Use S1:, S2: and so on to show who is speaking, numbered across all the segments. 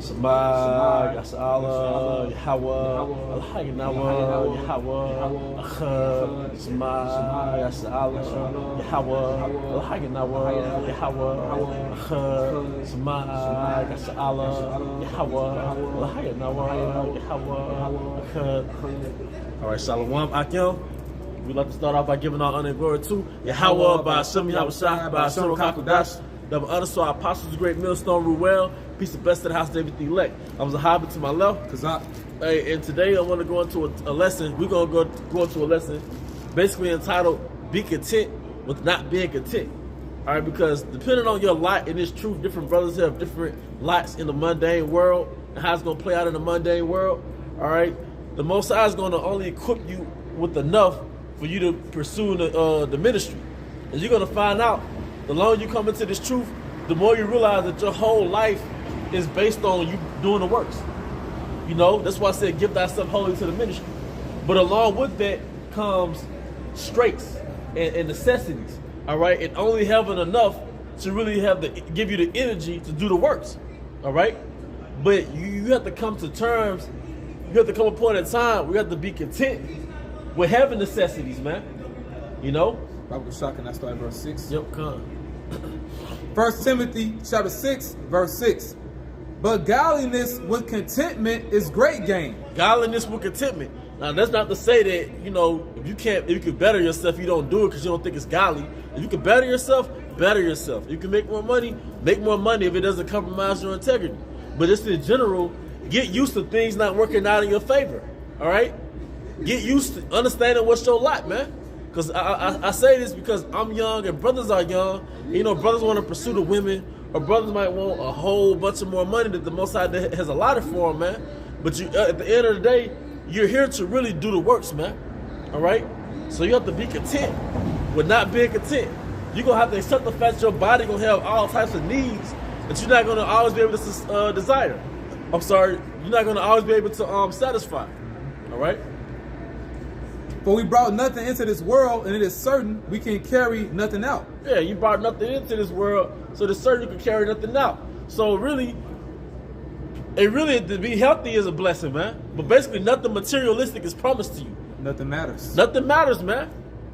S1: Samad, Yas'Allah, Yahweh, Al-Haynawa, Yahweh, Akhad, Samad, Yas'Allah, Yahweh, Al-Haynawa, Yahweh, Akhad, Samad, Yas'Allah, Yahweh, Al-Haynawa, Yahweh, Akhad. All right, Shalom, Akim. We'd like to start off by giving our honor and glory to Yahweh, by Hashem, Yahweh Shah, by Hashem, Kakudash. Double honor to our apostles, great millstone, Ruel. Peace and blessing to the house of David the elect. I was a hobbit to my left. Hey, and today I want to go into a lesson. We're going to go into a lesson basically entitled, Be Content with Not Being Content. All right, because depending on your lot in this truth, different brothers have different lots in the mundane world and how it's going to play out in the mundane world. All right, the Most High is going to only equip you with enough for you to pursue the ministry. And you're going to find out, the longer you come into this truth, the more you realize that your whole life is based on you doing the works. You know, that's why I said give thyself wholly to the ministry. But along with that comes straits and necessities, all right? And only having enough to really give you the energy to do the works, all right? But you have to come to terms, you have to come upon a time where you have to be content with having necessities, man. You know?
S2: Bible Shah, can I start at verse 6?
S1: Yep, come.
S2: 1 Timothy chapter 6, verse 6. But godliness with contentment is great gain.
S1: Godliness with contentment. Now, that's not to say that, you know, if you can better yourself, you don't do it because you don't think it's godly. If you can better yourself, better yourself. If you can make more money if it doesn't compromise your integrity. But just in general, get used to things not working out in your favor. All right? Get used to understanding what's your lot, man. Because I say this because I'm young and brothers are young. And, you know, brothers want to pursue the women, or brothers might want a whole bunch of more money that the Most High has allotted for them, man. But you, at the end of the day, you're here to really do the works, man. All right? So you have to be content with not being content. You're going to have to accept the fact that your body going to have all types of needs that you're not going to always be able to desire. You're not going to always be able to satisfy. All right?
S2: For we brought nothing into this world, and it is certain we can carry nothing out.
S1: Yeah, you brought nothing into this world, so it's certain you can carry nothing out. So really, to be healthy is a blessing, man. But basically, nothing materialistic is promised to you.
S2: Nothing matters.
S1: Nothing matters, man.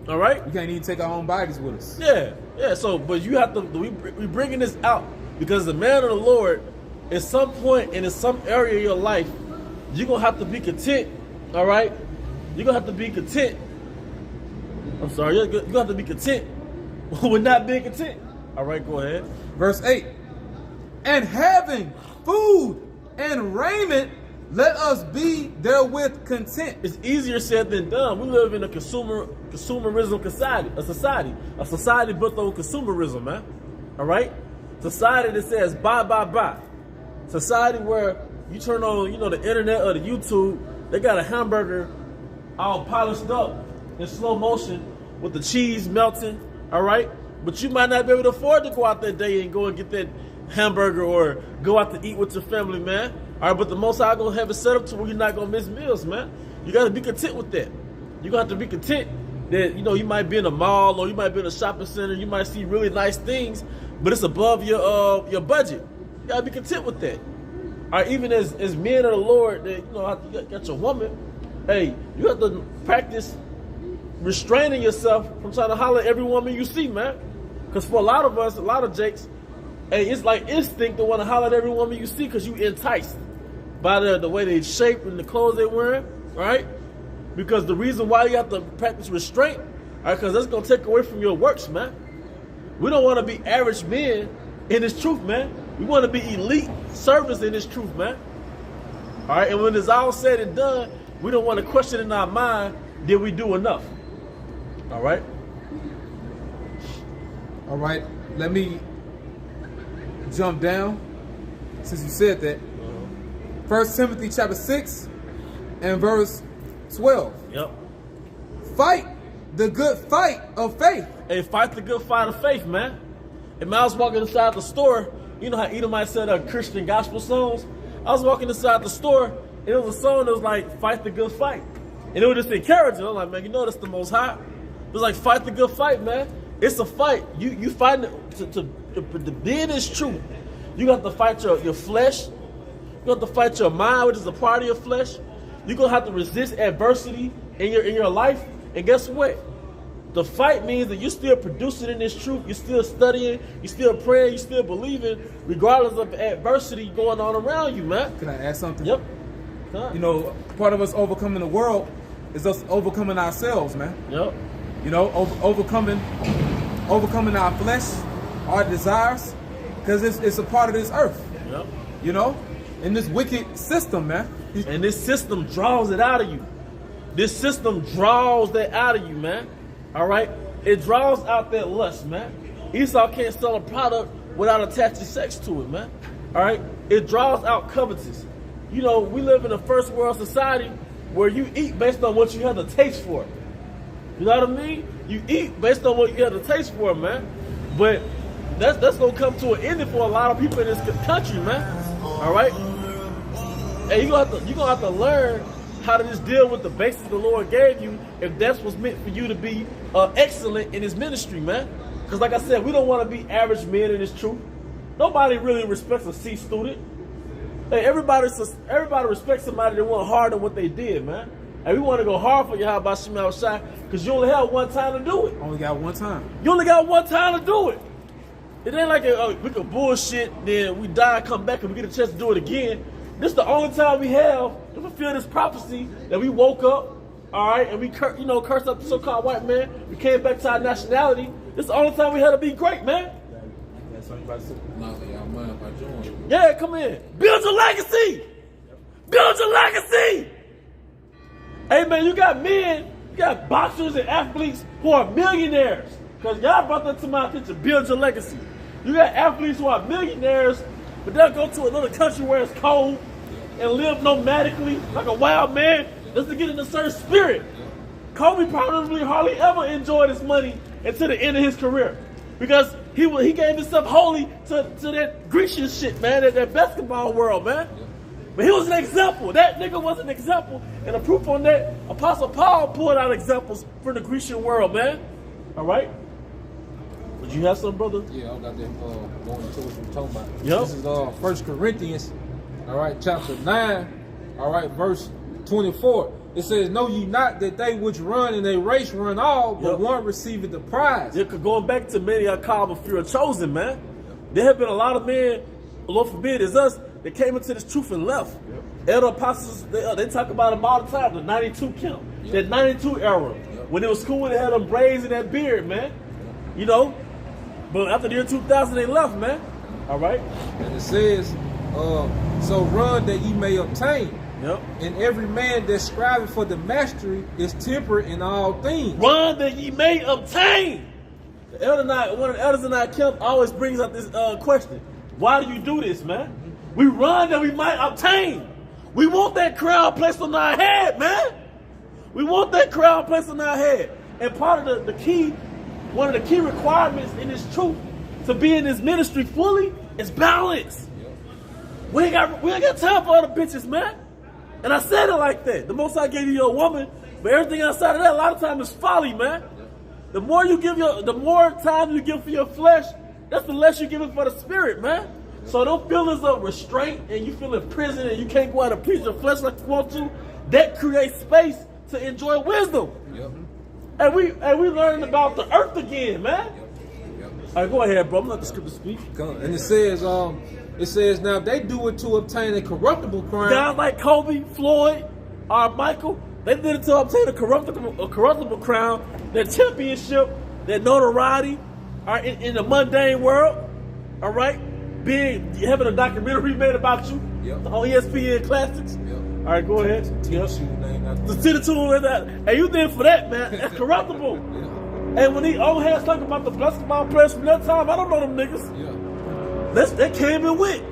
S1: All right?
S2: We can't even take our own bodies with us.
S1: Yeah. So, but you have to, we bringing this out because the man of the Lord, at some point and in some area of your life, you're going to have to be content, all right? You're going to have to be content. You're going to have to be content with not being content. All right, go ahead.
S2: Verse 8. And having food and raiment, let us be therewith content.
S1: It's easier said than done. We live in a consumerism society built on consumerism, man. All right? Society that says buy. Society where you turn on, you know, the internet or the YouTube, they got a hamburger all polished up in slow motion with the cheese melting, all right? But you might not be able to afford to go out that day and go and get that hamburger or go out to eat with your family, man. All right, but the Most High gonna have it set up to where you're not gonna miss meals, man. You gotta be content with that. You're gonna have to be content that, you know, you might be in a mall or you might be in a shopping center, you might see really nice things, but it's above your budget. You gotta be content with that. All right, even as men of the Lord, that, you know, you got your woman, hey, you have to practice restraining yourself from trying to holler at every woman you see, man. Because for a lot of us, a lot of jakes, hey, it's like instinct to want to holler at every woman you see because you enticed by the way they shape and the clothes they're wearing, right? Because the reason why you have to practice restraint, all right, because that's going to take away from your works, man. We don't want to be average men in this truth, man. We want to be elite servants in this truth, man. All right, and when it's all said and done, we don't want to question in our mind, did we do enough? All right?
S2: All right, let me jump down since you said that. 1 Timothy chapter 6 and verse 12.
S1: Yep.
S2: Fight the good fight of faith.
S1: Hey, fight the good fight of faith, man. And when I was walking inside the store, you know how Edomite said Christian gospel songs? I was walking inside the store, and it was a song that was like, fight the good fight. And it was just encouraging. I'm like, man, you know that's the Most High. It was like, fight the good fight, man. It's a fight. You fight to be in this truth. You got to fight your flesh. You have to fight your mind, which is a part of your flesh. You're gonna have to resist adversity in your life. And guess what? The fight means that you're still producing in this truth. You're still studying. You're still praying. You're still believing, regardless of adversity going on around you, man.
S2: Can I add something?
S1: Yep.
S2: You know, part of us overcoming the world is us overcoming ourselves, man.
S1: Yep.
S2: You know, overcoming our flesh, our desires, because it's a part of this earth.
S1: Yep.
S2: You know, in this wicked system, man.
S1: And this system draws it out of you. This system draws that out of you, man. All right? It draws out that lust, man. Esau can't sell a product without attaching sex to it, man. All right? It draws out covetous. You know, we live in a first world society where you eat based on what you have the taste for. You know what I mean? You eat based on what you have the taste for, man. But that's gonna come to an ending for a lot of people in this country, man. All right? And you're gonna have to learn how to just deal with the basics the Lord gave you if that's what's meant for you to be excellent in His ministry, man. Because like I said, we don't want to be average men in this truth. Nobody really respects a C student. Hey, everybody respects somebody that went hard on what they did, man. And we want to go hard for Yahweh Shem Shai because you only have one time to do it.
S2: Only got one time.
S1: You only got one time to do it. It ain't like we can bullshit, then we die, come back, and we get a chance to do it again. This is the only time we have to fulfill this prophecy that we woke up, all right, and we cursed up the so-called white man. We came back to our nationality. This is the only time we had to be great, man.
S2: That's what you about to say. Y'all mind if I join?
S1: Yeah, come in. Build your legacy. Build your legacy. Hey, man, you got boxers and athletes who are millionaires. Because y'all brought that to my attention. Build your legacy. You got athletes who are millionaires, but they'll go to another country where it's cold and live nomadically like a wild man just to get in a certain spirit. Kobe probably hardly ever enjoyed his money until the end of his career because he gave himself wholly to that Grecian shit, man, that basketball world, man. But he was an example. That nigga was an example. And the proof on that, Apostle Paul pulled out examples from the Grecian world, man. All right? Would you have some, brother?
S3: Yeah, I got that going into what you're talking about.
S1: Yep.
S3: This is 1 Corinthians, all right, chapter 9, all right, verse 24. It says, know ye not that they which run in a race run all, but one receiveth the prize.
S1: Yeah, going back to many are called, but few are chosen, man. There have been a lot of men, Lord forbid, is us, that came into this truth and left. Elder apostles, they talk about them all the time, the 92 camp, that 92 era. When it was cool, they had them braids and that beard, man. You know? But after the year 2000, they left, man. All right?
S3: And it says, so run that ye may obtain.
S1: Yep.
S3: And every man that striveth for the mastery is temperate in all things.
S1: Run that ye may obtain. One of the elders in our camp always brings up this question. Why do you do this, man? We run that we might obtain. We want that crown placed on our head, man. We want that crown placed on our head. And part of the key, one of the key requirements in this truth to be in this ministry fully is balance. We ain't got time for other bitches, man. And I said it like that. The most I gave you your woman, but everything outside of that, a lot of times is folly, man. The more time you give for your flesh, that's the less you give it for the spirit, man. So those feelings of restraint and you feel in prison and you can't go out and preach your flesh like you want to, that creates space to enjoy wisdom.
S3: Yep.
S1: And we learning about the earth again, man.
S3: Yep.
S1: All right, go ahead, bro. I'm not the script to speak.
S3: And it says, now they do it to obtain a corruptible crown.
S1: Guys like Kobe, Floyd, or Michael, they did it to obtain a corruptible crown, that championship, that notoriety, are in the mundane world. All right, having a documentary made about you on ESPN Classics.
S3: Yep.
S1: All right, go ahead. The Titty Tool and that. And you did for that, man. That's corruptible. And when these old heads talk about the basketball players from that time, I don't know them niggas. They came and went.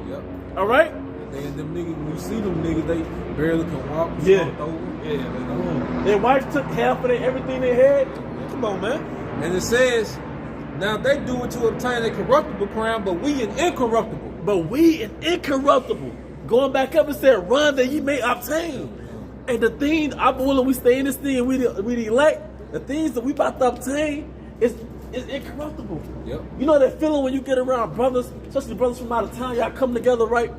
S1: All right?
S3: And them niggas, when you see them niggas, they barely can walk.
S1: Their wives took half of everything they had. Come on, man.
S3: And it says, now they do it to obtain a corruptible crown, but we an incorruptible.
S1: Going back up and said, run that ye may obtain. And the thing, I'm willing we stay in this thing and we elect, the things that we about to obtain is incorruptible.
S3: Yep.
S1: You know that feeling when you get around brothers, especially brothers from out of town, y'all come together, right?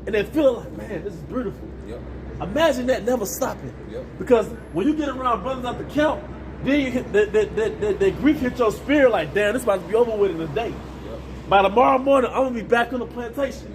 S1: and they feel like, man, this is beautiful.
S3: Yep.
S1: Imagine that never stopping.
S3: Yep.
S1: Because when you get around brothers at the camp, then you hit, the grief hit your spirit like, damn, this about to be over with in a day.
S3: Yep.
S1: By tomorrow morning, I'm gonna be back on the plantation.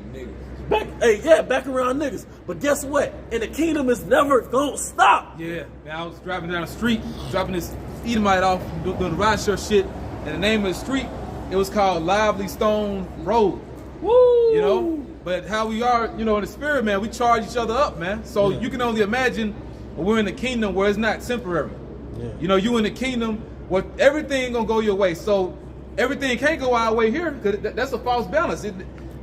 S1: Back around niggas. But guess what? In the kingdom, it's never gonna stop.
S2: Yeah, man, I was driving down the street, dropping this Edomite off, doing the rideshare shit, and the name of the street, it was called Lively Stone Road.
S1: Woo!
S2: You know? But how we are, you know, in the spirit, man, we charge each other up, man. So you can only imagine when we're in the kingdom where it's not temporary.
S1: Yeah.
S2: You know, you in the kingdom where everything gonna go your way. So everything can't go our way here, because that's a false balance.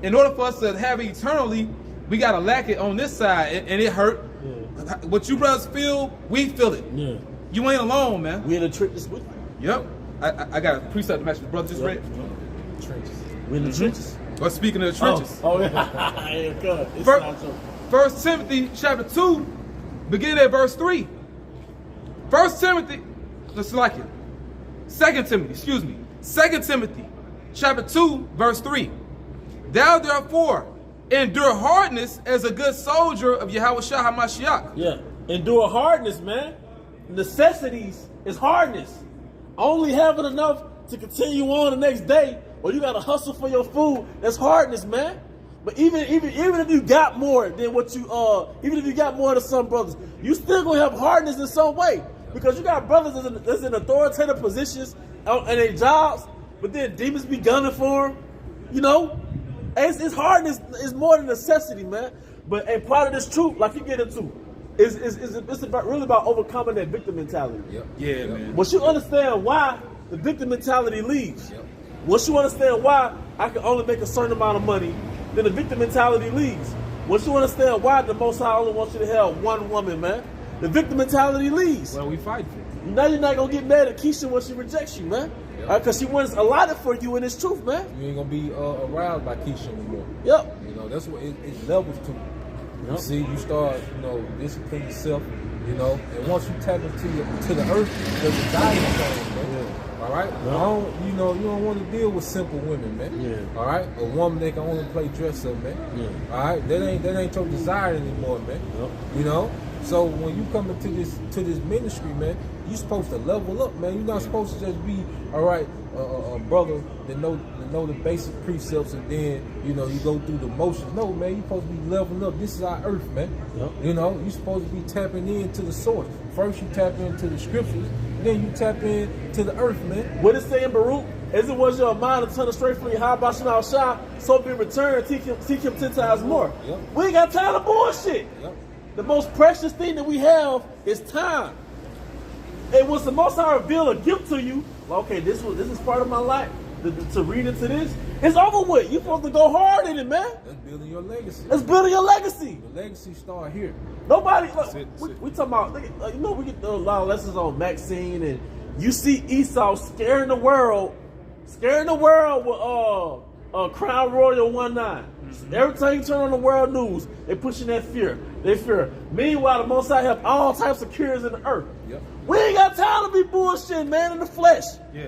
S2: In order for us to have it eternally, we gotta lack it on this side, and it hurt. Yeah. What you brothers feel, we feel it. Yeah. You ain't alone, man.
S1: We in the trenches with you.
S2: Yep. I got a precept to match the brother just read.
S3: Trenches.
S1: We in the trenches.
S2: Well, speaking of the trenches.
S1: Oh yeah.
S2: First Timothy chapter 2, beginning at verse 3. First Timothy, let's like it. 2 Timothy chapter 2, verse 3. Thou therefore endure hardness as a good soldier of Yahushua HaMashiach.
S1: Yeah, endure hardness, man. Necessities is hardness. Only having enough to continue on the next day, or you gotta hustle for your food, that's hardness, man. But even if you got more than what you even if you got more than some brothers, you still gonna have hardness in some way. Because you got brothers that's in authoritative positions in their jobs, but then demons be gunning for them, you know? It's hardness is more than necessity, man. But a part of this truth, like you get into, it's really about overcoming that victim mentality.
S2: Yep. Yeah, man.
S1: Once you understand why the victim mentality leaves, once you understand why I can only make a certain amount of money, then the victim mentality leaves. Once you understand why the Most High only wants you to have one woman, man, the victim mentality leaves.
S2: Well, we fight for it.
S1: Now you're not gonna get mad at Keisha when she rejects you, man. Because she wants allotted for you in this truth, man.
S3: You ain't gonna be aroused by Keisha anymore.
S1: Yep.
S3: You know, that's what it levels to. You see, you start, you know, discipline yourself, you know, and once you tap into the earth, there's a desire change, man. Yeah. All right? You don't want to deal with simple women, man. Yeah. All right? A woman that can only play dress up, man. Yeah. All right? That ain't your desire anymore, man. Yep. You know? So when you come into this ministry, man, you supposed to level up, man. You're not supposed to just be, all right, a brother that know the basic precepts, and then you go through the motions. No, man, you're supposed to be leveling up. This is our earth, man. Yep. You know, you're supposed to be tapping into the source. First you tap into the scriptures, then you tap into the earth, man.
S1: What it say in Baruch? As it was your mind to turn it straight from your high Bashan Shah, so be returned, seek him 10 times more. Yep. We ain't got time to bullshit. Yep. The most precious thing that we have is time. And once the Most High reveal a gift to you, well, okay, this is part of my life, to read into this, it's over with. You're supposed to go hard in it, man.
S3: That's building your legacy.
S1: That's building your legacy.
S3: The legacy start here.
S1: Nobody, we talking about, we get a lot of lessons on Maxine, and you see Esau scaring the world with Crown Royal 19. Mm-hmm. Every time you turn on the world news, they pushing that fear. They fear. Meanwhile, the Most High have all types of cures in the earth. Yep. We ain't got time to be bullshit, man, in the flesh. Yeah.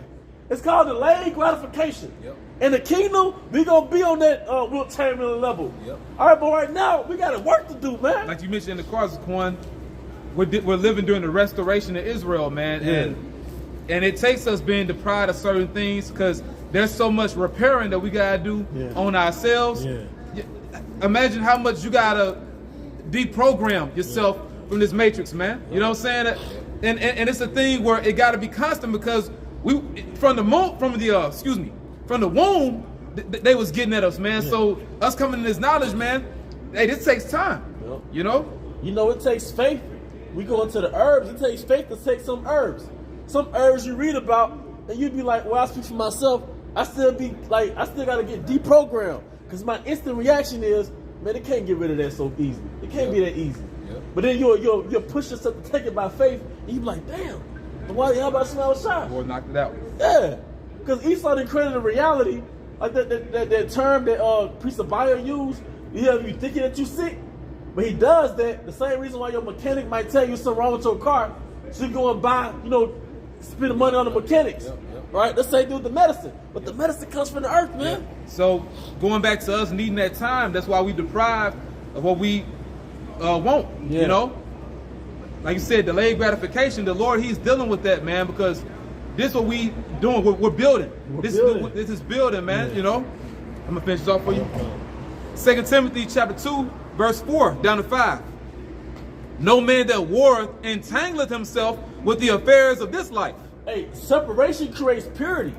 S1: It's called delayed gratification. Yep. In the kingdom, we gonna be on that Wilt Chamberlain level. Yep. All right, but right now, we got work to do, man.
S2: Like you mentioned in the course, Quan, we're living during the restoration of Israel, man. Yeah. And it takes us being deprived of certain things because there's so much repairing that we gotta do on ourselves. Yeah. Imagine how much you gotta deprogram yourself from this matrix, man. You know what I'm saying? And it's a thing where it gotta be constant because from the womb, they was getting at us, man. Yeah. So us coming to this knowledge, man, hey, this takes time. Yep. You know?
S1: It takes faith. We go into the herbs. It takes faith to take some herbs. Some herbs you read about, and you'd be like, well, I speak for myself. I still gotta get deprogrammed. Because my instant reaction is, man, they can't get rid of that so easy. It can't be that easy. Yep. But then you'll push yourself to take it by faith, and you be like, damn, why y'all about to smell a shot?
S2: Boy, knocked it out.
S1: Yeah. Because Esau didn't credit the reality, like that term that Priest Abaya used, you thinking that you sick, but he does that. The same reason why your mechanic might tell you something wrong with your car, so you go and buy, spend the money on the mechanics. Yep. Right? Let's say do the medicine. But the medicine comes from the earth, man.
S2: Yeah. So going back to us needing that time, that's why we deprived of what we want. You know, like you said, delayed gratification. The Lord, He's dealing with that, man, because this is what we doing. We're building. This is building, man. You know, I'm gonna finish this off for you. 2 Timothy chapter 2, verse 4 down to 5. No man that warreth entangleth himself with the affairs of this life.
S1: Hey, separation creates purity.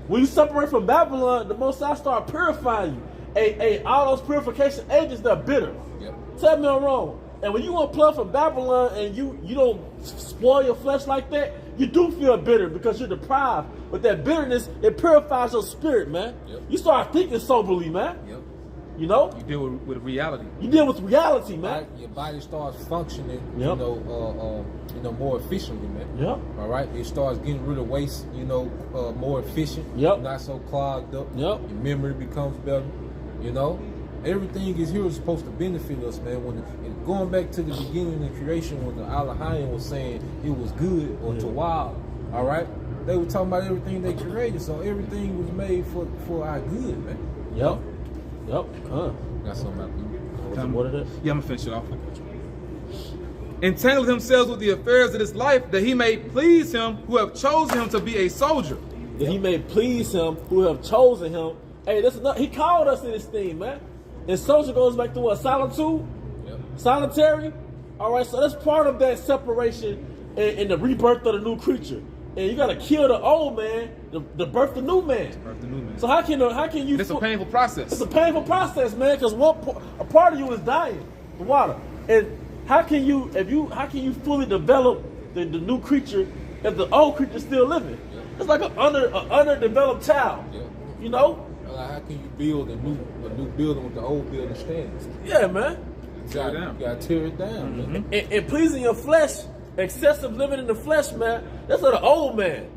S1: When you separate from Babylon, the Most High start purifying you. Hey, all those purification agents, they're bitter.
S3: Yep.
S1: Tell me I'm wrong. And when you unplug from Babylon and you don't spoil your flesh like that, you do feel bitter because you're deprived. But that bitterness, it purifies your spirit, man.
S3: Yep.
S1: You start thinking soberly, man.
S3: Yep.
S1: You know?
S2: You deal with reality.
S1: You deal with reality, man.
S3: Your body starts functioning,
S1: Yep.
S3: more efficiently, man.
S1: Yep.
S3: All right. It starts getting rid of waste, more efficient.
S1: Yep.
S3: Not so clogged up.
S1: Yep.
S3: Your memory becomes better. You know, everything is here is supposed to benefit us, man. Going back to the beginning of creation, when the Elohim was saying it was good or to wild, all right, they were talking about everything they created, so everything was made for our good, man.
S1: Yep.
S3: Got something about you.
S1: What it is?
S2: Yeah, I'm gonna finish it off. Entangle themselves with the affairs of this life, that he may please him who have chosen him to be a soldier.
S1: That he may please him who have chosen him. Hey, that's enough. He called us in this thing, man. And soldier goes back to what? Solitude?
S3: Yep.
S1: Solitary? All right, so that's part of that separation and the rebirth of the new creature. And you got to kill the old man to birth the new man.
S2: Birth the new man.
S1: So how can you?
S2: It's a painful process.
S1: It's a painful process, man, because a part of you is dying, the water. And how can you fully develop the new creature if the old creature is still living?
S3: Yeah.
S1: It's like an underdeveloped child.
S3: Yeah.
S1: You know?
S3: How can you build a new building with the old building standards?
S1: Yeah, man.
S3: You gotta tear it down, man.
S1: And pleasing your flesh, excessive living in the flesh, man, that's for the old man.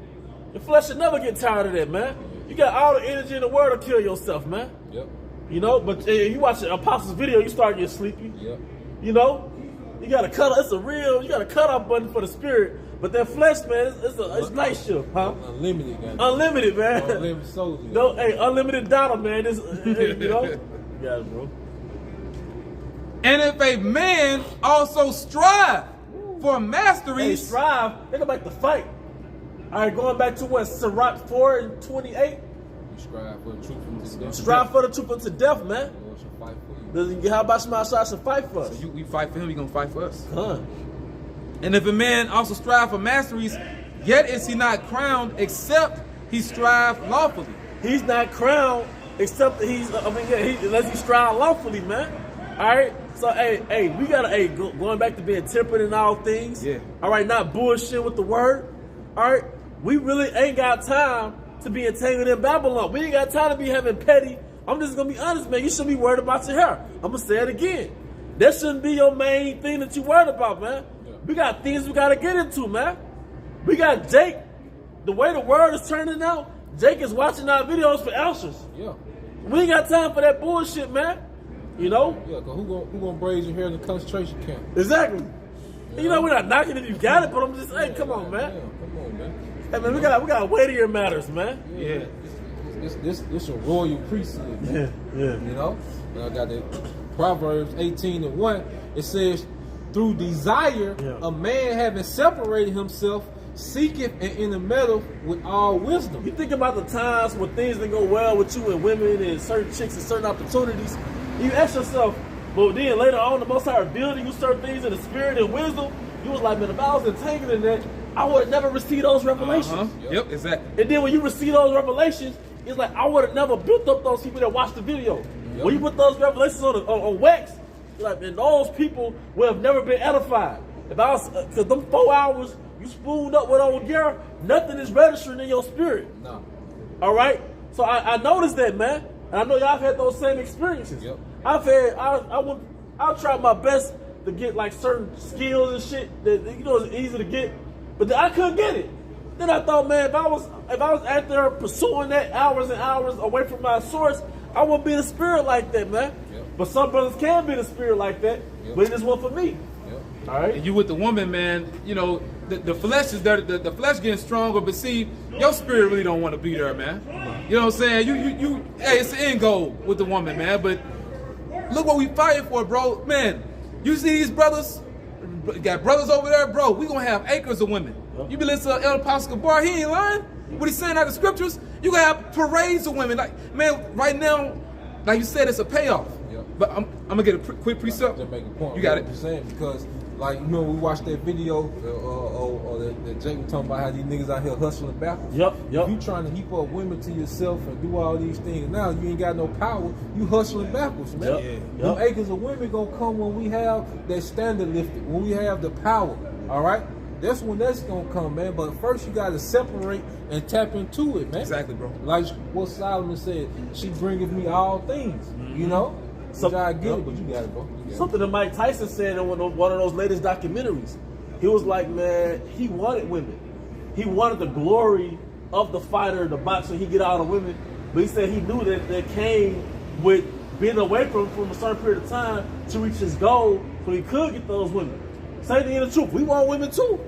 S1: The flesh should never get tired of that, man. You got all the energy in the world to kill yourself, man.
S3: Yep.
S1: You know, but you watch the Apostles video, you start getting sleepy.
S3: Yep.
S1: You know, you got to cut. You got a cut off button for the spirit. But that flesh, man, it's night shift, huh?
S3: Unlimited, man.
S1: Unlimited, man.
S3: Unlimited souls.
S1: No, hey, unlimited dollar, man. This, you know, yeah, bro.
S2: And if a man also strive for masteries,
S1: Hey, strive. They go back to fight. All right, going back to what Sirach 4:28.
S3: You strive for the truth unto death.
S1: Strive for the truth unto death, man.
S3: The Lord shall fight for you.
S1: How about Shema Shah should fight for us?
S2: we fight for him, he's gonna fight for us.
S1: Huh.
S2: And if a man also strive for masteries, yet is he not crowned except he strive lawfully.
S1: He's not crowned except that unless he strive lawfully, man. All right. So hey, we gotta going back to being temperate in all things.
S2: Yeah.
S1: All right, not bullshit with the word. All right. We really ain't got time to be entangled in Babylon. We ain't got time to be having petty. I'm just gonna be honest, man. You shouldn't be worried about your hair. I'm gonna say it again. That shouldn't be your main thing that you worried about, man. Yeah. We got things we gotta get into, man. We got Jake. The way the word is turning out, Jake is watching our videos for ulcers.
S3: Yeah.
S1: We ain't got time for that bullshit, man. You know?
S3: Yeah, cause who gonna braid your hair in the concentration camp?
S1: Exactly.
S3: Yeah.
S1: You know, we're not knocking if you got it, but I'm just saying, come on, man.
S3: Yeah, come on, man.
S1: Hey, man, we got weightier matters, man.
S2: Yeah.
S3: This a royal priesthood, man.
S1: Yeah.
S3: You know? And I got the Proverbs 18:1. It says, through desire, a man having separated himself, seeketh and intermeddle with all wisdom.
S1: You think about the times when things didn't go well with you and women and certain chicks and certain opportunities. You ask yourself, but then later on, the Most High revealing you certain things in the spirit and wisdom. You was like, man, if I was entangled in that, I would have never received those revelations.
S2: Yep, exactly.
S1: And then when you receive those revelations, it's like I would have never built up those people that watched the video. Yep. When you put those revelations on wax, you're like, man, those people would have never been edified. If I was, because them 4 hours you spooned up with old gear, nothing is registering in your spirit.
S3: No.
S1: All right. So I noticed that, man, and I know y'all have had those same experiences.
S3: Yep.
S1: I'll try my best to get like certain skills and shit that it's easy to get, but I couldn't get it. Then I thought, man, if I was out there pursuing that hours and hours away from my source, I wouldn't be in the spirit like that, man.
S3: Yep.
S1: But some brothers can be in the spirit like that, but it just wasn't for me.
S3: Yep.
S1: All right.
S2: And you with the woman, man, you know, the flesh is there, the flesh getting stronger, but see, your spirit really don't want to be there, man. You know what I'm saying? Hey, it's the end goal with the woman, man, but look what we fighting for, bro. Man, you see these brothers? You got brothers over there, bro. We gonna have acres of women. You be listening to El Apostle Bar, he ain't lying. What he's saying out of the scriptures, you gonna have parades of women. Like, man, right now, like you said, it's a payoff.
S3: Yep.
S2: But I'm gonna get a quick precept.
S3: Just make a point.
S2: You got it.
S3: I'm saying because, like, you know, we watched that video, that Jake was talking about how these niggas out here hustling backwards.
S1: Yep.
S3: You trying to heap up women to yourself and do all these things. Now you ain't got no power. You hustling backwards, man.
S1: Yep.
S3: Them acres of women gonna come when we have that standard lifted, when we have the power. All right. That's when that's gonna come, man. But first you gotta separate and tap into it, man.
S2: Exactly, bro.
S3: Like what Solomon said, she bringeth me all things. You know? So I get it, but you got it, bro.
S1: Something that Mike Tyson said in one of those latest documentaries. He was like, man, he wanted women. He wanted the glory of the fighter, the boxer. He get all the women, but he said he knew that came with being away from a certain period of time to reach his goal, so he could get those women. Same thing in the truth. We want women too.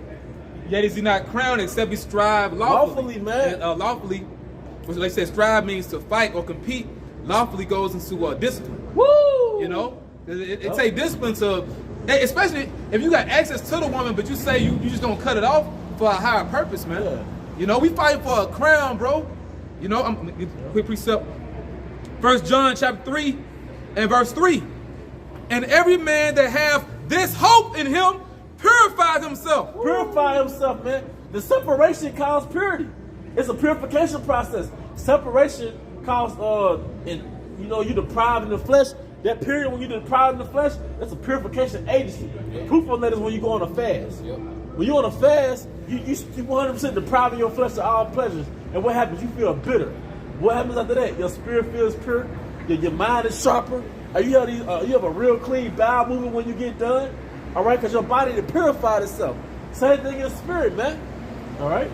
S2: Yet is he not crowned except he strive lawfully.
S1: Lawfully, man.
S2: And, lawfully, which they said strive means to fight or compete. Lawfully goes into discipline.
S1: Woo!
S2: You know, it takes discipline to, especially if you got access to the woman, but you say you just don't cut it off for a higher purpose, man.
S1: Yeah.
S2: You know, we fight for a crown, bro. You know, I'm gonna get a quick precept. 1 John chapter 3 and verse 3. And every man that have this hope in him purifies himself.
S1: Purify himself, man. The separation caused purity. It's a purification process. Separation caused, you deprived in the flesh. That period when you're deprived in the flesh, that's a purification agency. Proof of that is when you go on a fast.
S3: Yep.
S1: When you're on a fast, you 100% depriving your flesh of all pleasures. And what happens? You feel bitter. What happens after that? Your spirit feels pure. Your mind is sharper. You have a real clean bowel movement when you get done. All right, because your body to purify itself. Same thing in the spirit, man. All right.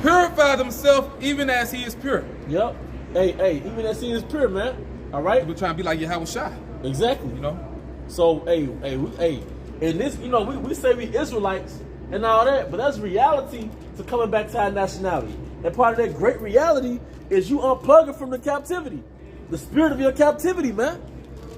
S2: Purify himself even as he is pure.
S1: Yep. Hey, even as he is pure, man. All right.
S2: We're trying to be like Yahweh Shai.
S1: Exactly.
S2: You know.
S1: So, and this, we say we Israelites and all that, but that's reality to coming back to our nationality. And part of that great reality is you unplugging from the captivity, the spirit of your captivity, man.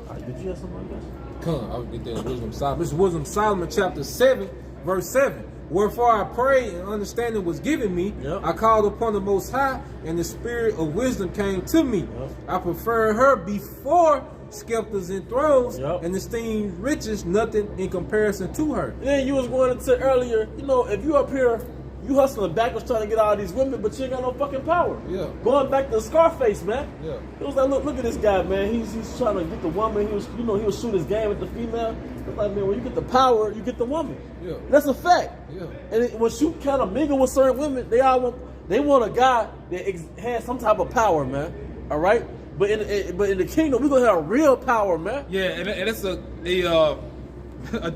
S1: All right, did you have something like that?
S3: Come on, I'll get that Wisdom Solomon. This is Wisdom Solomon chapter 7, verse 7. Wherefore I prayed and understanding was given me.
S1: Yep.
S3: I called upon the Most High, and the spirit of wisdom came to me.
S1: Yep.
S3: I prefer her before scepters and thrones,
S1: Yep.
S3: and esteem riches nothing in comparison to her.
S1: Then you was going into earlier, if you up here, you hustling backwards trying to get all these women, but you ain't got no fucking power.
S3: Yeah.
S1: Going back to Scarface, man.
S3: Yeah.
S1: It was like, look at this guy, man. He's trying to get the woman. He was shoot his game with the female. It's like, man, when you get the power, you get the woman.
S3: Yeah.
S1: That's a fact.
S3: Yeah.
S1: And once you kind of mingle with certain women, they want a guy that has some type of power, man. All right. But in the kingdom, we're gonna have real power, man.
S2: Yeah, and it's a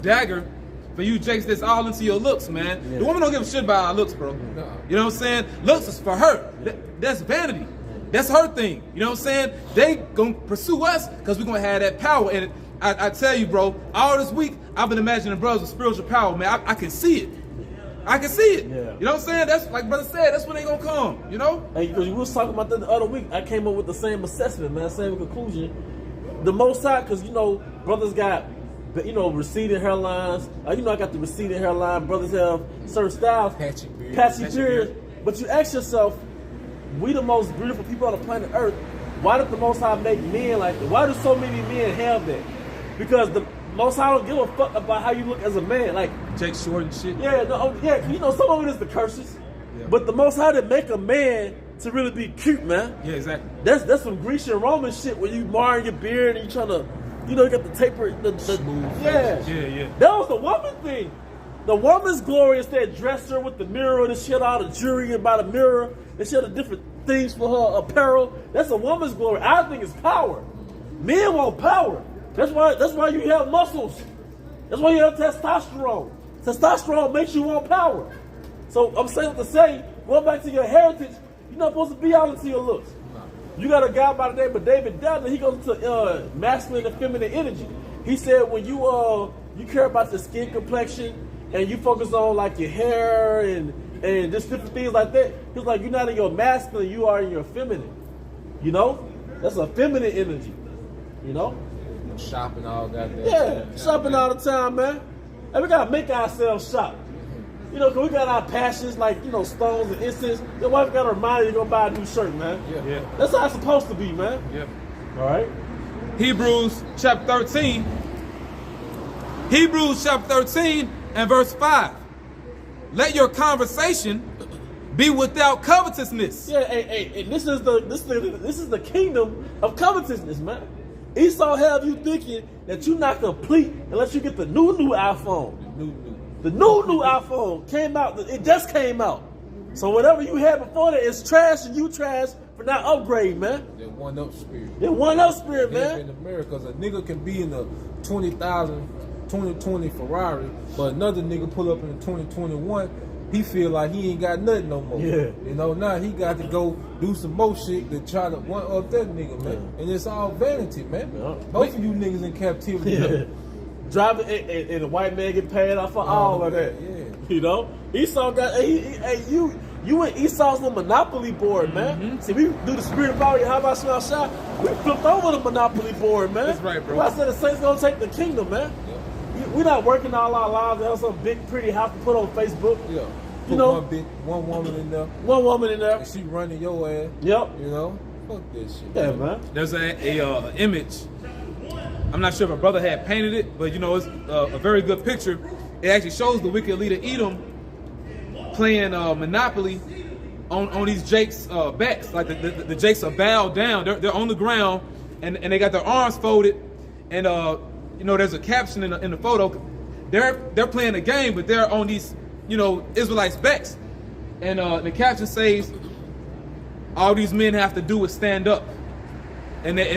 S2: dagger for you, Jakes. That's all into your looks, man.
S1: Yeah.
S2: The woman don't give a shit about our looks, bro.
S3: Nah.
S2: You know what I'm saying? Looks is for her. That's vanity. That's her thing. You know what I'm saying? They gonna pursue us because we're gonna have that power. And I tell you, bro, all this week I've been imagining brothers with spiritual power, man. I can see it. I can see it.
S1: Yeah.
S2: You know what I'm saying? That's like brother said. That's when they gonna come. You know?
S1: Hey, because we was talking about that the other week, I came up with the same assessment, man, same conclusion. The Most High, because brothers got, receding hairlines. I got the receding hairline. Brothers have certain styles, patchy beards. But you ask yourself, we the most beautiful people on the planet Earth. Why did the Most High make men like that? Why do so many men have that? Because the Most High don't give a fuck about how you look as a man. Like
S2: Jake Short and shit.
S1: yeah, some of it is the curses.
S2: Yeah.
S1: But the Most High didn't make a man to really be cute, man.
S2: Yeah, exactly.
S1: That's some Grecian Roman shit where you marring your beard and you trying to, you got the taper, yeah.
S2: Yeah.
S1: That was the woman thing. The woman's glory is that dresser with the mirror, and she had all the jewelry about the mirror, and she had the different things for her apparel. That's a woman's glory. I think it's power. Men want power. That's why you have muscles. That's why you have testosterone. Testosterone makes you want power. So I'm saying to say, going back to your heritage, you're not supposed to be out into your looks. You got a guy by the name of David Downer. He goes into masculine and feminine energy. He said when you care about the skin complexion and you focus on like your hair and just different things like that, he's like you're not in your masculine, you are in your feminine. That's a feminine energy. You know?
S3: Shopping all that.
S1: Yeah, shopping all the time, man. And we gotta make ourselves shop. You know, 'cause we got our passions like, you know, stones and incense. Your wife gotta remind you to go buy a new shirt, man.
S2: Yeah.
S1: That's how it's supposed to be, man.
S2: Yeah.
S1: All right?
S2: Hebrews chapter 13. Hebrews chapter 13 and verse 5. Let your conversation be without covetousness.
S1: Yeah, hey, and this is the kingdom of covetousness, man. Esau have you thinking that you're not complete unless you get the new iPhone. The new iPhone came out. It just came out. So whatever you had before that is trash, and you trash for not upgrading, man.
S3: That one-up spirit.
S1: That one-up spirit, man.
S3: In America, a nigga can be in a 2020 Ferrari, but another nigga pull up in a 2021. He feel like he ain't got nothing no more.
S1: Yeah.
S3: You know, now he got to go do some more shit to try to one-up that nigga, man.
S1: Yeah.
S3: And it's all vanity, man.
S1: Yeah.
S3: Both of you niggas in captivity.
S1: Yeah. Driving and a white man get paid off for all of that.
S3: Yeah.
S1: You know? Esau got you and Esau's the Monopoly board, man. See, we do the spirit of power. How about small shot? We flipped over the Monopoly board, man.
S2: That's right, bro.
S1: Well, I said the Saints gonna take the kingdom, man. We're not working all our lives to have some big pretty house to put on Facebook.
S3: Yeah. Put
S1: You know,
S3: one woman in there,
S1: one woman in there.
S3: and she running your ass.
S1: Yep.
S3: You know? Fuck that shit.
S1: Yeah, man.
S2: There's a image. I'm not sure if a brother had painted it, but you know, it's a very good picture. It actually shows the wicked leader Edom playing Monopoly on these Jakes' backs. Like the Jakes are bowed down. They're on the ground, and they got their arms folded. And you know, there's a caption in the photo. They're playing a game, but they're on these, you know, Israelites' backs. And the caption says, all these men have to do is stand up. And they,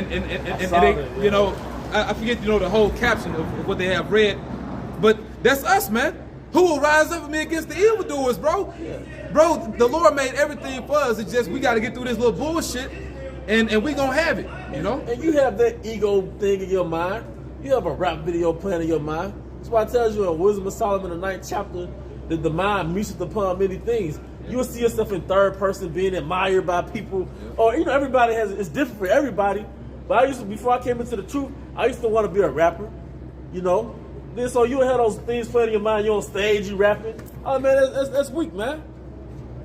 S2: you know, I forget, you know, the whole caption of what they have read. But that's us, man. Who will rise up with me against the evildoers, bro? Yeah. Bro, the Lord made everything for us. It's just we got to get through this little bullshit, and we gonna have it, you know?
S1: And you have that ego thing in your mind. You have a rap video playing in your mind. That's why it tells you in Wisdom of Solomon, the 9th chapter, that the mind museth upon many things. You will see yourself in third person, being admired by people. Or, you know, everybody it's different for everybody. But before I came into the truth, I used to want to be a rapper, you know? Then so you had those things playing in your mind, you on stage, you rapping. Oh man, that's weak, man.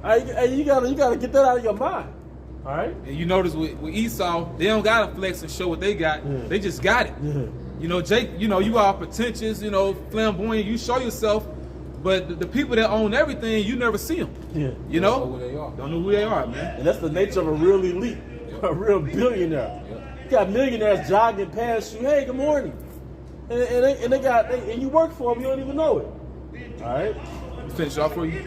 S1: All right, you gotta get that out of your mind. All right.
S2: And you notice with Esau, they don't gotta flex and show what they got. Yeah. They just got it. Yeah. You know, Jake, you know, you are pretentious, you know, flamboyant, you show yourself, but the people that own everything, you never see them. Yeah. You know?
S3: Don't know who they are.
S2: Don't know who they are, man.
S1: And that's the nature of a real elite, a real billionaire. You got millionaires jogging past you. Hey, good morning. And they got and you work for them, you don't even know it. All right.
S2: Finish off for you.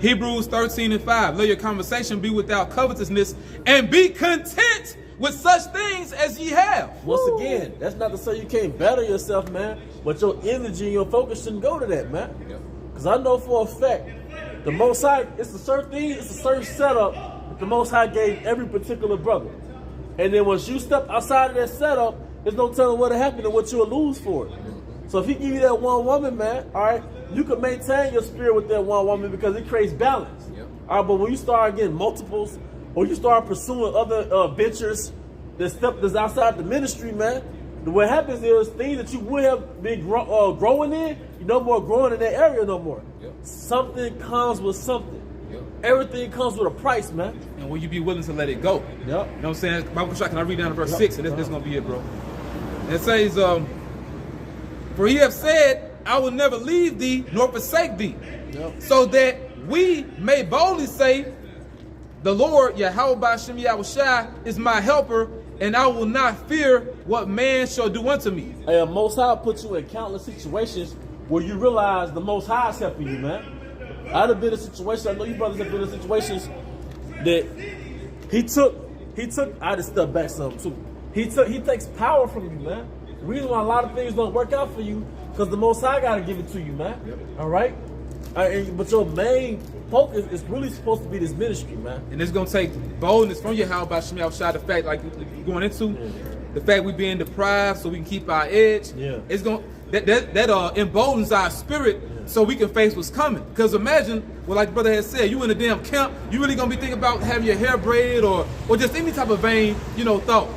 S2: Hebrews 13 and 5. Let your conversation be without covetousness, and be content with such things as ye have.
S1: Once again, that's not to say you can't better yourself, man. But your energy and your focus shouldn't go to that, man. Because I know for a fact, the Most High, it's a certain thing, it's a certain setup that the Most High gave every particular brother. And then once you step outside of that setup, there's no telling what'll happen and what you'll lose for it. So if he give you that one woman, man, all right, you can maintain your spirit with that one woman because it creates balance. All right, but when you start getting multiples, or you start pursuing other ventures that's outside the ministry, man, what happens is things that you would have been growing in, you no more growing in that area no more. Something comes with something. Everything comes with a price, man.
S2: And will you be willing to let it go? You know what I'm saying? Bible shot, can I read down to verse 6? And this is going to be it, bro. And it says, for he have said, I will never leave thee nor forsake thee. So that we may boldly say, the Lord, Yahweh B'Shem Yahushua, is my helper, and I will not fear what man shall do unto me.
S1: Hey, Most High put you in countless situations where you realize the Most High is helping you, man. I'd have been in situations, I know you brothers have been in situations that he took, I just step back some too. He takes power from you, man. The reason why a lot of things don't work out for you, because the Most High got to give it to you, man. All right? But your main focus is really supposed to be this ministry, man.
S2: And it's going to take boldness from your house by Shemi outside the fact, like you're going into, the fact we being deprived so we can keep our edge. It's going that emboldens our spirit so we can face what's coming. Because imagine, well, like the brother has said, you in a damn camp, you really going to be thinking about having your hair braided or just any type of vain, you know, thought.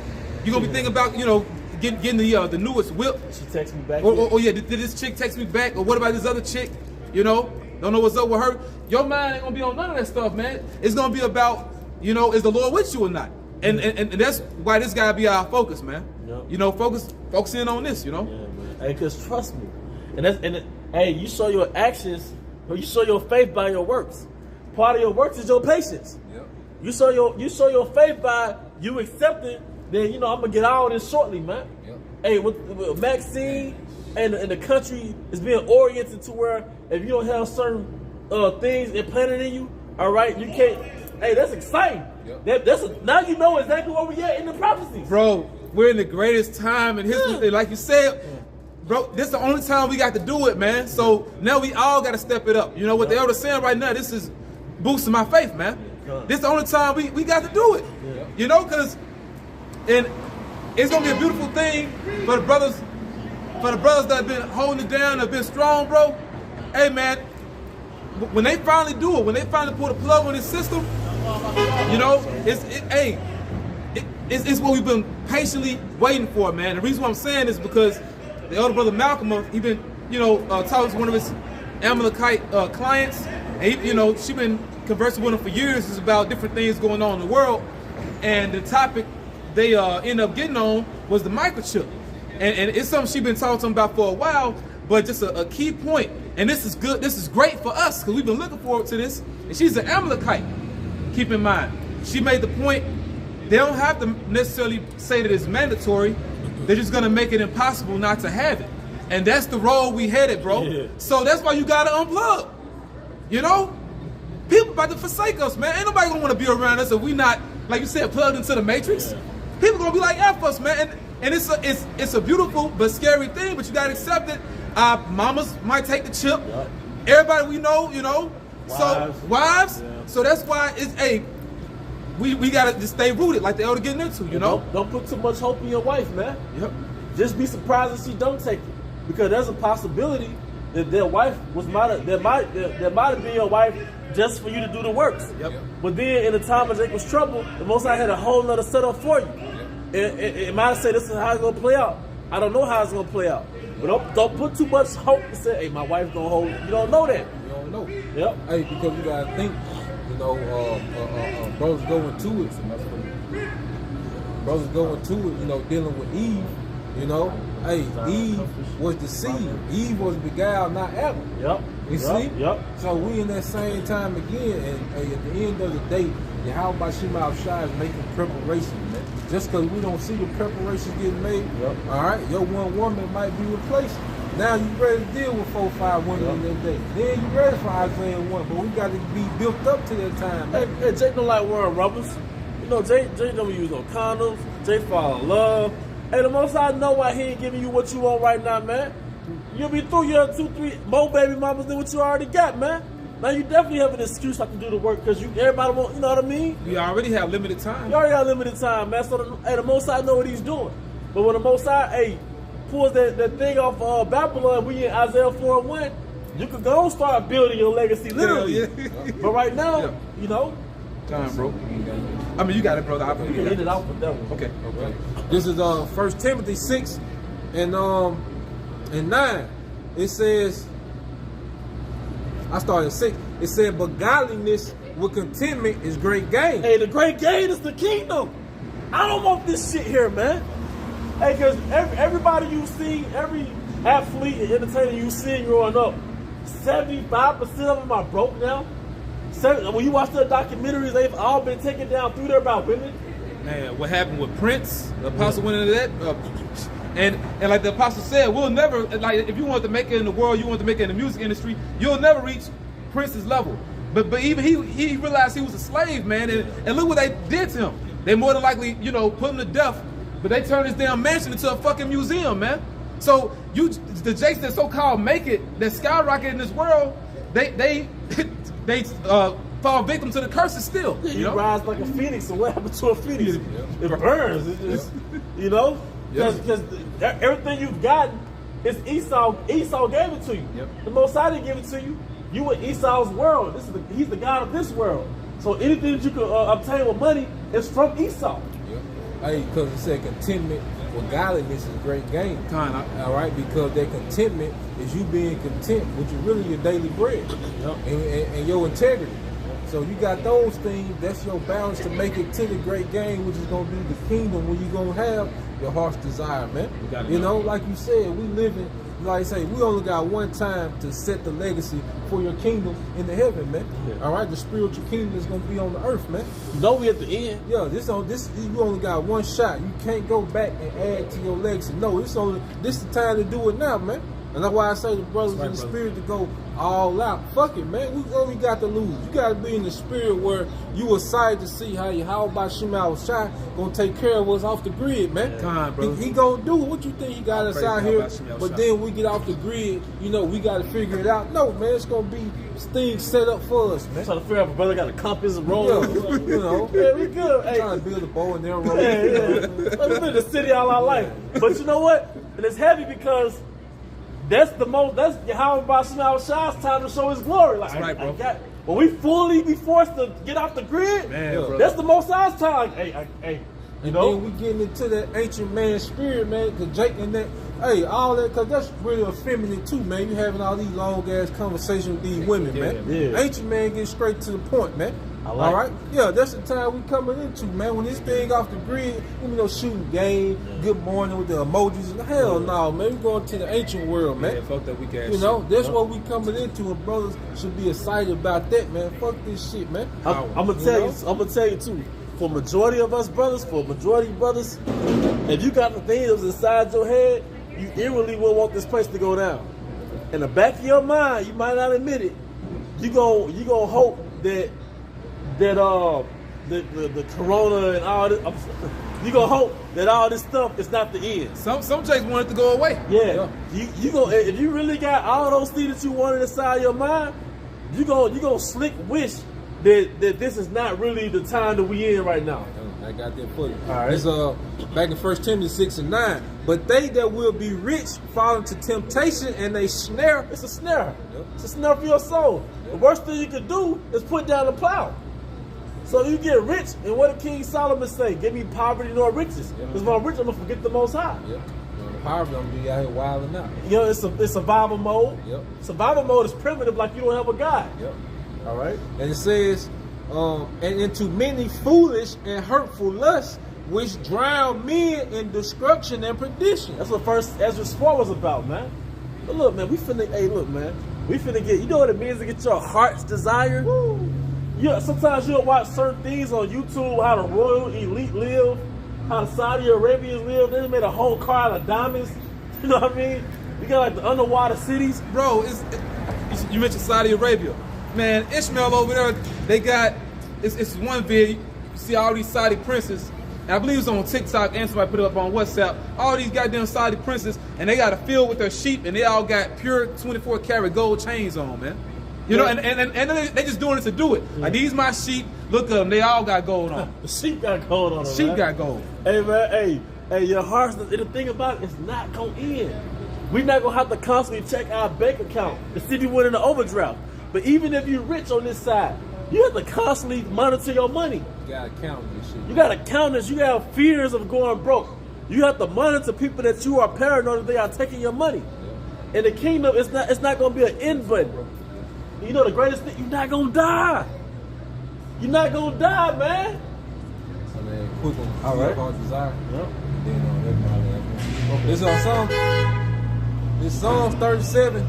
S2: You're gonna be thinking about, you know, getting the newest whip.
S1: She texted me back.
S2: Oh yeah, did this chick text me back? Or what about this other chick? You know, don't know what's up with her. Your mind ain't gonna be on none of that stuff, man. It's gonna be about, you know, is the Lord with you or not? And that's why this gotta be our focus, man.
S1: Yep.
S2: You know, focus in on this, you know.
S1: Yeah, man. Hey, cause trust me, hey, you show your actions, or you show your faith by your works. Part of your works is your patience.
S3: Yep.
S1: You show your faith by you accepting. Then, you know, I'm gonna get out of this shortly, man.
S3: Yep.
S1: Hey, with Maxine and the country is being oriented to where if you don't have certain things implanted in you, all right, you can't. Hey, that's exciting. Yep. Now you know exactly where we at in the prophecies.
S2: Bro, we're in the greatest time in history. Like you said, bro, this is the only time we got to do it, man. So now we all got to step it up. You know what the elder's saying right now? This is boosting my faith, man. This is the only time we got to do it.
S1: Yeah.
S2: You know, because and it's gonna be a beautiful thing for the brothers that have been holding it down, that have been strong, bro. Hey, man, when they finally do it, when they finally pull the plug on this system, you know, it's what we've been patiently waiting for, man. The reason why I'm saying is because the elder brother Malcolm, he been, you know, talking to one of his Amalekite clients, and he, you know, she been conversing with him for years. It's about different things going on in the world, and the topic they end up getting on was the microchip, and it's something she's been talking to him about for a while. But just a key point, and this is good. This is great for us because we've been looking forward to this. And she's an Amalekite. Keep in mind, she made the point. They don't have to necessarily say that it's mandatory. They're just gonna make it impossible not to have it, and that's the road we headed, bro. Yeah. So that's why you gotta unplug. You know, people about to forsake us, man. Ain't nobody gonna want to be around us if we not, like you said, plugged into the matrix. People gonna be like F us, man, and it's a beautiful but scary thing, but you gotta accept it. Our mamas might take the chip. Yep. Everybody we know, you know, wives. Yeah. So that's why it's we gotta just stay rooted, like the elder getting into, you know.
S1: Don't put too much hope in your wife, man.
S2: Yep.
S1: Just be surprised if she don't take it, because there's a possibility that their wife might have been your wife just for you to do the works. Yep. But then in the time of Jacob's trouble, the Most High had a whole nother setup for you. It might say this is how it's gonna play out. I don't know how it's gonna play out. But don't put too much hope and say, hey, my wife's gonna hold. You don't know that.
S3: You don't know.
S1: Yep.
S3: Hey, because you gotta think, you know, brothers going to it. Brothers going to it, you know, dealing with Eve, you know. Hey, Eve was deceived. Eve was beguiled, not Adam.
S1: Yep.
S3: You see?
S1: Yep.
S3: So we in that same time again, and hey, at the end of the day, Yahweh Shema Shai is making preparation, man. Just because we don't see the preparations getting made, all right, your one woman might be replaced. Now you ready to deal with 4 or 5 women in that day. Then you ready for Isaiah 1, but we got to be built up to that time, man.
S1: Hey, Jake don't like wearing rubbers. You know, Jake don't use no condoms. Jake fall in love. Hey, the Most High know why he ain't giving you what you want right now, man. You'll be through your 2, 3 more baby mamas than what you already got, man. Now you definitely have an excuse not to do the work because everybody want, you know what I mean?
S2: We already have limited time.
S1: You already have limited time, man. So the Most High know what he's doing. But when the Most High, pulls that thing off Babylon, we in Isaiah 4:1, you could go and start building your legacy, literally. Yeah. But right now, you know.
S2: Time, bro. I mean, you got it, brother.
S1: You can hit it out with that one.
S2: Okay.
S3: This is 1 Timothy 6 and 9. It says, I started at 6. It said, but godliness with contentment is great gain.
S1: Hey, the great gain is the kingdom. I don't want this shit here, man. Hey, because everybody you see, every athlete and entertainer you see growing up, 75% of them are broke now. When you watch the documentaries, they've all been taken down through there by women.
S2: Man, what happened with Prince? The apostle went into that. And like the apostle said, we'll never, like, if you want to make it in the world, you want to make it in the music industry, you'll never reach Prince's level. But even he realized he was a slave, man, and look what they did to him. They more than likely, you know, put him to death, but they turned his damn mansion into a fucking museum, man. So the Jakes that so-called make it, that skyrocket in this world, they fall victim to the curses still.
S1: Yeah, you rise like a phoenix, and what happened to a phoenix? It burns. It just, you know? Because everything you've gotten is Esau. Esau gave it to you. Yep. The Most High didn't give it to you. You in Esau's world. He's the God of this world. So anything that you can obtain with money is from Esau.
S3: Yep. Hey, because it said contentment with godliness is great gain. All right, because that contentment is you being content with your daily bread and your integrity. So you got those things. That's your balance to make it to the great gain, which is gonna be the kingdom where you gonna have your heart's desire, man. You know, like you said, we living. Like I say, we only got one time to set the legacy for your kingdom in the heaven, man. Yeah. All right, the spiritual kingdom is gonna be on the earth, man.
S1: No, we at the end.
S3: Yeah, this you only got one shot. You can't go back and add to your legacy. No, this the time to do it now, man. And that's why I say the brothers in the spirit to go all out. Fuck it, man. We only got to lose. You got to be in the spirit where you excited to see how about Shemal Shai gonna take care of us off the grid, man. He gonna do it. What you think he got us out here? But then we get off the grid, you know, we got to figure it out. No, man, it's gonna be things set up for us, man.
S1: Trying to figure out if brother got a compass and roll.
S3: Yeah, you know.
S1: Yeah, we good. Hey.
S3: Trying to build a bow and arrow.
S1: Yeah. We've been in the city all our life. But you know what? And it's heavy because that's how about Shemal Shai's time to show his glory. Like,
S2: that's right, bro.
S1: When we fully be forced to get off the grid, man, that's the Most High's time. Hey, you know?
S3: Then we getting into that ancient man spirit, man, cause Jake and that, all that, cause that's really effeminate too, man. You having all these long ass conversations with these women, man. Yeah. Ancient man get straight to the point, man. All right? Yeah, that's the time we coming into, man. When this thing off the grid, you know, shooting game, good morning with the emojis. Hell no, man. We going to the ancient world, man.
S2: Yeah, fuck that weak ass
S3: shit. You know, that's what we coming into, and brothers should be excited about that, man. Fuck this shit, man.
S1: I'm gonna tell you too. For majority of us brothers, if you got the things inside your head, you inwardly will want this place to go down. In the back of your mind, you might not admit it. You gonna hope that the corona and all this, you gonna hope that all this stuff is not the end.
S2: Some Jakes want it to go away.
S1: Yeah. You gonna, if you really got all those things that you wanted inside your mind, you gonna slick wish that this is not really the time that we in right now.
S3: I got that for you.
S1: All right.
S3: It's back in 1 Timothy 6:9. But they that will be rich fall into temptation and they snare.
S1: It's a snare. Yep. It's a snare for your soul. Yep. The worst thing you can do is put down the plow. So you get rich, and what did King Solomon say? Give me poverty nor riches. Because if I'm rich, I'm gonna forget the Most High.
S3: Yep. Poverty, I'm gonna be out here wilding out.
S1: You know, it's survival mode.
S3: Yep.
S1: Survival mode is primitive, like you don't have a God.
S3: Yep.
S1: All right.
S3: And it says, and into many foolish and hurtful lusts, which drown men in destruction and perdition.
S1: That's what first Ezra 4 was about, man. But look, man, we finna get, you know what it means to get your heart's desire? Woo. Yeah, sometimes you'll watch certain things on YouTube, how the royal elite live, how the Saudi Arabians live. They made a whole car out of diamonds. You know what I mean? You got like the underwater cities.
S2: Bro, you mentioned Saudi Arabia. Man, Ishmael over there, they got, it's one video, you see all these Saudi princes, and I believe it's on TikTok and somebody put it up on WhatsApp, all these goddamn Saudi princes, and they got a field with their sheep, and they all got pure 24 karat gold chains on, man. You know, and they just doing it to do it. Yeah. Like, these my sheep, look at them, they all got gold on.
S1: The sheep got gold on them,
S2: sheep got gold.
S1: Hey, man, hey, your heart's, the thing about it, it's not gonna end. We're not gonna have to constantly check our bank account to see if you went in the overdraft. But even if you're rich on this side, you have to constantly monitor your money.
S3: You gotta count this shit.
S1: You gotta count this. You have fears of going broke. You have to monitor people that you are paranoid that they are taking your money. Yeah. In the kingdom, it's not gonna be an end button. You know the greatest thing, you're not gonna die. You're not gonna die, man.
S3: I mean, quick one.
S1: All right.
S3: Desire. Yep. This is Psalms 37.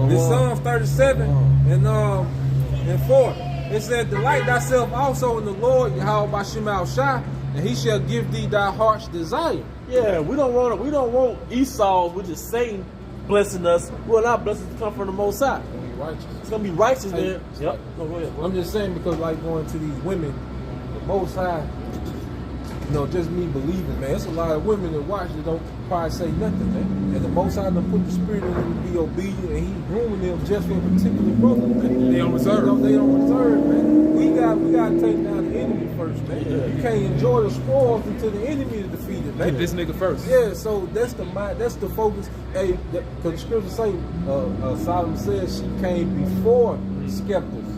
S3: This Psalms 37 and 4. It said, delight thyself also in the Lord, Yahweh by Shemal Shai, and he shall give thee thy heart's desire.
S1: Yeah, we don't want Esau, which is Satan, blessing us. We want our blessings to come from the Most High.
S3: Righteous.
S1: It's gonna be righteous there. Yep. No, go ahead.
S3: I'm just saying, because like going to these women, the Most High, you know, just me believing, man. There's a lot of women that watch that don't probably say nothing, man. And the Most High done put the spirit in them to be obedient, and He's grooming them just for a particular brother, man.
S2: They on reserve.
S3: You know, they on reserve, man. We got to take down the enemy first, man. Yeah. You can't enjoy the spoils until the enemy is defeated, man.
S2: Hit this nigga first.
S3: Yeah, so that's the mind, that's the focus. Hey, because the scripture say, Solomon says she came before skeptics.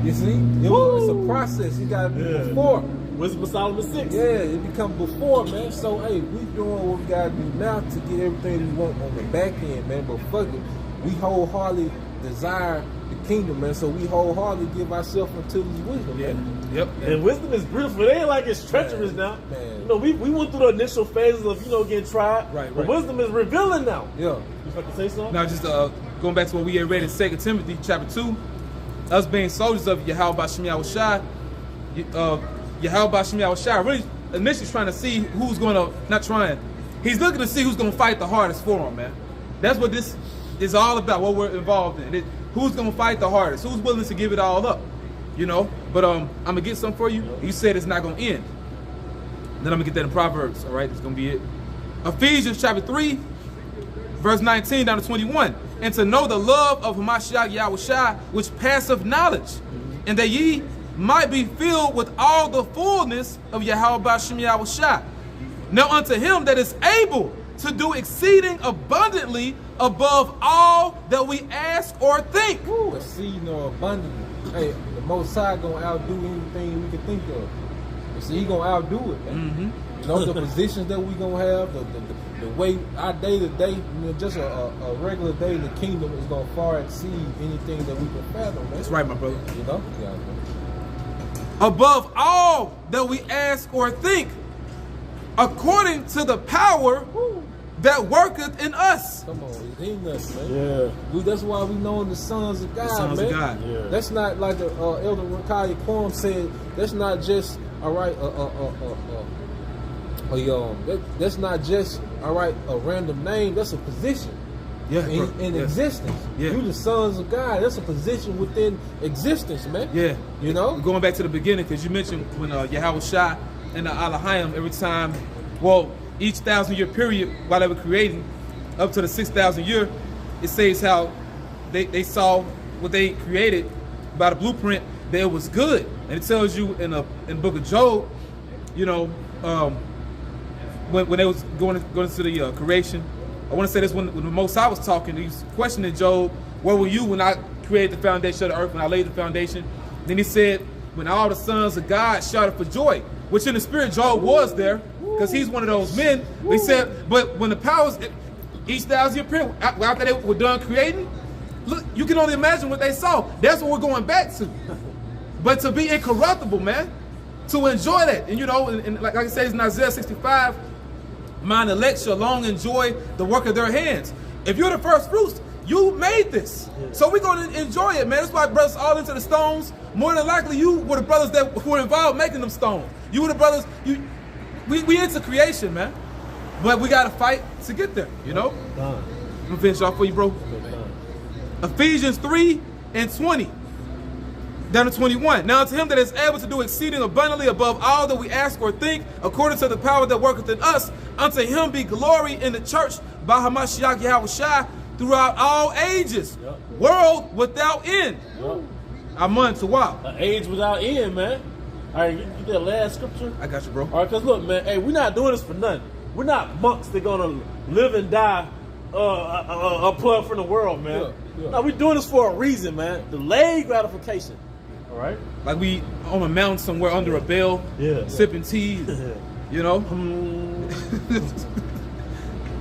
S3: You see, it's a process. You got to be before.
S1: Wisdom of Solomon 6.
S3: Yeah, it become before, man. So, hey, we doing what we gotta do now to get everything we want on the back end, man. But fuck it, we wholeheartedly desire the kingdom, man. So we wholeheartedly give ourselves unto this wisdom, man.
S2: Yep.
S1: And wisdom is beautiful. It ain't like it's treacherous now.
S3: Man.
S1: You know, we went through the initial phases of, getting tried.
S2: Right.
S1: But wisdom is revealing now.
S3: Yeah.
S1: You fucking say something?
S2: Now, just going back to what we had read in 2 Timothy chapter 2, us being soldiers of Yahweh B'Shem Yahushua, Yahweh B'Shem Yahushua, really initially trying to see who's going to, not trying, he's looking to see who's going to fight the hardest for him, man. That's what this is all about, what we're involved in. Who's going to fight the hardest? Who's willing to give it all up? But I'm going to get something for you. You said it's not going to end. Then I'm going to get that in Proverbs, all right? That's going to be it. Ephesians chapter 3, verse 19 down to 21. And to know the love of Hamashiach Yahushua, which passeth knowledge, and that ye might be filled with all the fullness of Yahweh B'Shem Yahushua. Now unto him that is able to do exceeding abundantly above all that we ask or think.
S3: Exceeding or abundantly. Hey, the Most High gonna outdo anything we can think of. See, he gonna outdo it, man. The positions that we gonna have, the way our day to day, just a regular day in the kingdom is gonna far exceed anything that we can fathom, man.
S2: That's right, my brother.
S3: Yeah.
S2: Above all that we ask or think, according to the power that worketh in us.
S3: Come on, it's in us, man.
S1: Yeah.
S3: That's why we know the sons of God,
S2: the sons
S3: man.
S2: Of God.
S1: Yeah.
S3: That's not like the Elder Rakaya Quam said. That's not just that's not just a random name. That's a position.
S2: Yeah,
S3: in existence.
S2: Yeah.
S3: You the sons of God. That's a position within existence, man.
S2: Yeah.
S3: Going
S2: back to the beginning, because you mentioned when Yahushua and the Alahayim, every time, each 1,000-year period while they were creating, up to the 6,000 year, it says how they saw what they created by the blueprint, that it was good. And it tells you in the book of Job, when they was going into the creation, I want to say this, when the Most High was talking, he's questioning Job, where were you when I created the foundation of the earth, when I laid the foundation? Then he said, when all the sons of God shouted for joy, which in the spirit Job was there, because he's one of those men. He said, but when the powers, each 1,000-year period, after they were done creating, look, you can only imagine what they saw. That's what we're going back to. But to be incorruptible, man, to enjoy that. And and like I said, in Isaiah 65, mine elect shall long enjoy the work of their hands. If you're the first fruits, you made this. So we're going to enjoy it, man. That's why brothers all into the stones. More than likely, you were the brothers that were involved making them stones. You were the brothers, we into creation, man. But we got to fight to get there, I'm going to finish off for you, bro. Ephesians 3 and 20. Down to 21. Now to him that is able to do exceeding abundantly above all that we ask or think, according to the power that worketh in us, unto him be glory in the church by Hamashiach Yahushua throughout all ages, world without end. Amen to wow.
S1: An age without end, man. All right, get that last scripture.
S2: I got you, bro.
S1: All right, because look, man, hey, we're not doing this for nothing. We're not monks that gonna live and die a plug from the world, man. No, we're doing this for a reason, man. Delayed gratification. All right?
S2: Like we on a mountain somewhere under a bell, sipping tea,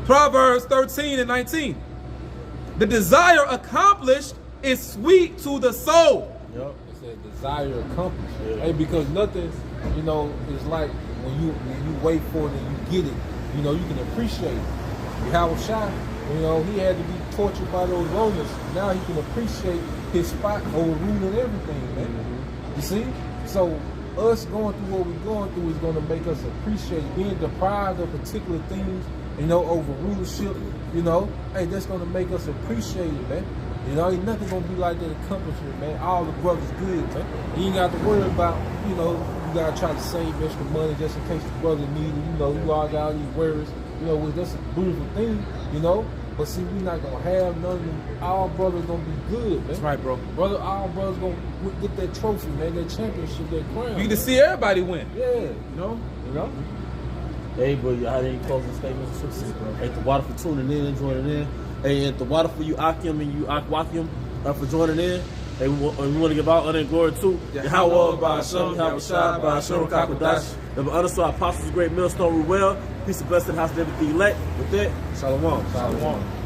S2: Proverbs 13 and 19. The desire accomplished is sweet to the soul.
S3: It said desire accomplished. Hey, because nothing, is like when you wait for it and you get it, you can appreciate it. Yahushua, he had to be tortured by those Romans. Now he can appreciate his spot overruling everything, man. You see? So us going through what we're going through is going to make us appreciate being deprived of particular things, over rulership, hey, that's going to make us appreciate it, man. Ain't nothing going to be like that accomplishment, man. All the brothers good, man. You ain't got to worry about, you got to try to save extra money just in case the brother needs it. You all got all these worries, that's a beautiful thing, But see, we not going to have none of them. All brothers going to be good, man.
S2: That's right, bro.
S3: All brothers going to get that trophy, man, that championship, that crown.
S2: You get to see everybody win.
S3: Yeah.
S1: Hey, bro, you had any closing statements? Hey, the water for tuning in and joining in. Hey, and the water for you, Akim, and you, Akwakim, for joining in. And we want to give all honor and glory to Yahweh, by Hashem, Yahweh Shai, by Hashem, Kakodash. The honor to our apostles, great millstone, Ruel. Peace and blessing, house of David the elect. With that, Shalom.
S3: Shalom.